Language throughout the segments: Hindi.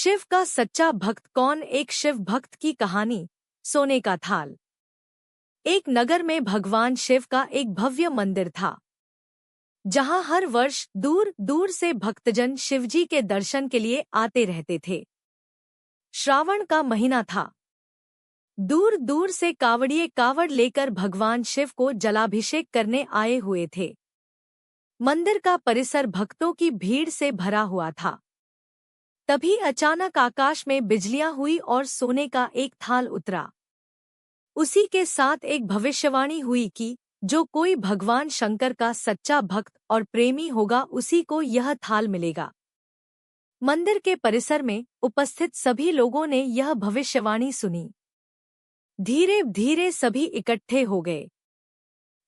शिव का सच्चा भक्त कौन? एक शिव भक्त की कहानी। सोने का थाल। एक नगर में भगवान शिव का एक भव्य मंदिर था, जहां हर वर्ष दूर दूर से भक्तजन शिवजी के दर्शन के लिए आते रहते थे। श्रावण का महीना था। दूर दूर से कावड़िए कावड़ लेकर भगवान शिव को जलाभिषेक करने आए हुए थे। मंदिर का परिसर भक्तों की भीड़ से भरा हुआ था। तभी अचानक आकाश में बिजलियां हुई और सोने का एक थाल उतरा। उसी के साथ एक भविष्यवाणी हुई कि जो कोई भगवान शंकर का सच्चा भक्त और प्रेमी होगा, उसी को यह थाल मिलेगा। मंदिर के परिसर में उपस्थित सभी लोगों ने यह भविष्यवाणी सुनी। धीरे धीरे सभी इकट्ठे हो गए।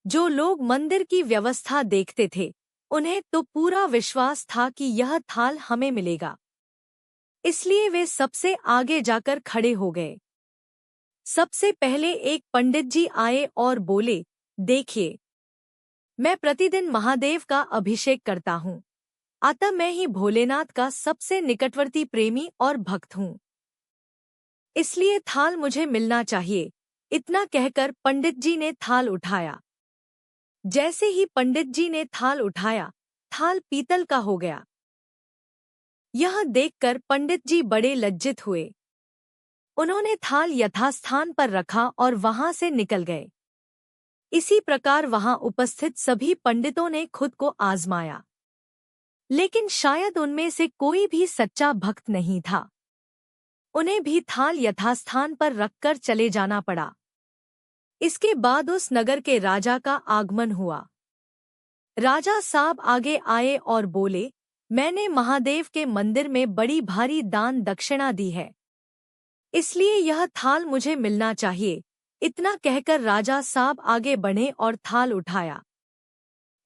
जो लोग मंदिर की व्यवस्था देखते थे, उन्हें तो पूरा विश्वास था कि यह थाल हमें मिलेगा, इसलिए वे सबसे आगे जाकर खड़े हो गए। सबसे पहले एक पंडित जी आए और बोले, देखिए, मैं प्रतिदिन महादेव का अभिषेक करता हूँ, अतः मैं ही भोलेनाथ का सबसे निकटवर्ती प्रेमी और भक्त हूँ, इसलिए थाल मुझे मिलना चाहिए। इतना कहकर पंडित जी ने थाल उठाया। जैसे ही पंडित जी ने थाल उठाया, थाल पीतल का हो गया। यह देखकर पंडित जी बड़े लज्जित हुए। उन्होंने थाल यथास्थान पर रखा और वहां से निकल गए। इसी प्रकार वहां उपस्थित सभी पंडितों ने खुद को आजमाया, लेकिन शायद उनमें से कोई भी सच्चा भक्त नहीं था। उन्हें भी थाल यथास्थान पर रखकर चले जाना पड़ा। इसके बाद उस नगर के राजा का आगमन हुआ। राजा साहब आगे आए और बोले, मैंने महादेव के मंदिर में बड़ी भारी दान दक्षिणा दी है, इसलिए यह थाल मुझे मिलना चाहिए। इतना कहकर राजा साहब आगे बढ़े और थाल उठाया।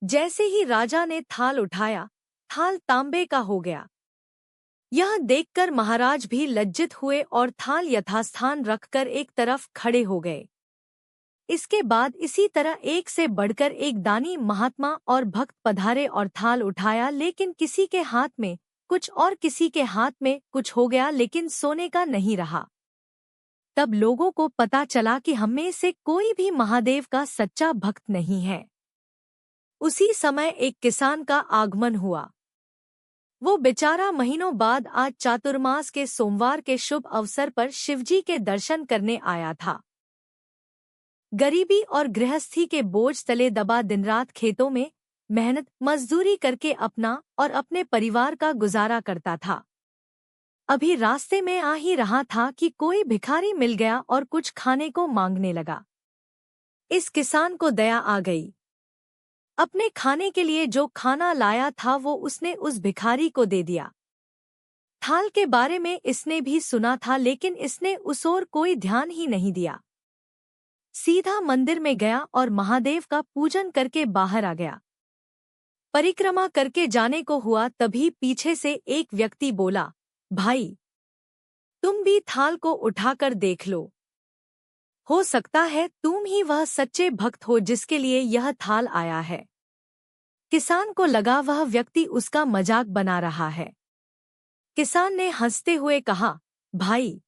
जैसे ही राजा ने थाल उठाया, थाल तांबे का हो गया। यह देखकर महाराज भी लज्जित हुए और थाल यथास्थान रखकर एक तरफ खड़े हो गए। इसके बाद इसी तरह एक से बढ़कर एक दानी महात्मा और भक्त पधारे और थाल उठाया, लेकिन किसी के हाथ में कुछ और किसी के हाथ में कुछ हो गया, लेकिन सोने का नहीं रहा। तब लोगों को पता चला कि हम में से कोई भी महादेव का सच्चा भक्त नहीं है। उसी समय एक किसान का आगमन हुआ। वो बेचारा महीनों बाद आज चातुर्मास के सोमवार के शुभ अवसर पर शिवजी के दर्शन करने आया था। गरीबी और गृहस्थी के बोझ तले दबा दिनरात खेतों में मेहनत मजदूरी करके अपना और अपने परिवार का गुजारा करता था। अभी रास्ते में आ ही रहा था कि कोई भिखारी मिल गया और कुछ खाने को मांगने लगा। इस किसान को दया आ गई। अपने खाने के लिए जो खाना लाया था वो उसने उस भिखारी को दे दिया। थाल के बारे में इसने भी सुना था, लेकिन इसने उस ओर कोई ध्यान ही नहीं दिया। सीधा मंदिर में गया और महादेव का पूजन करके बाहर आ गया। परिक्रमा करके जाने को हुआ, तभी पीछे से एक व्यक्ति बोला, भाई, तुम भी थाल को उठाकर देख लो। हो सकता है तुम ही वह सच्चे भक्त हो जिसके लिए यह थाल आया है। किसान को लगा वह व्यक्ति उसका मजाक बना रहा है। किसान ने हंसते हुए कहा, भाई,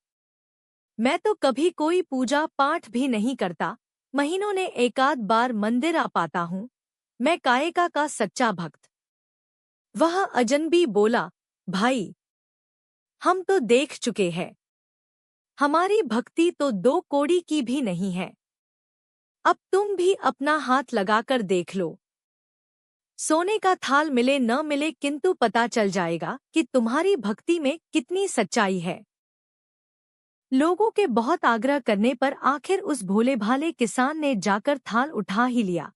मैं तो कभी कोई पूजा पाठ भी नहीं करता, महीनों ने एकाध बार मंदिर आ पाता हूँ, मैं कायका का सच्चा भक्त। वह अजनबी बोला, भाई, हम तो देख चुके हैं, हमारी भक्ति तो 2 कौड़ी की भी नहीं है। अब तुम भी अपना हाथ लगाकर देख लो। सोने का थाल मिले न मिले, किंतु पता चल जाएगा कि तुम्हारी भक्ति में कितनी सच्चाई है। लोगों के बहुत आग्रह करने पर आखिर उस भोले भाले किसान ने जाकर थाल उठा ही लिया।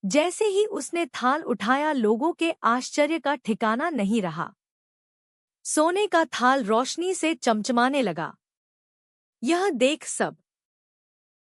जैसे ही उसने थाल उठाया, लोगों के आश्चर्य का ठिकाना नहीं रहा। सोने का थाल रोशनी से चमचमाने लगा। यह देख सब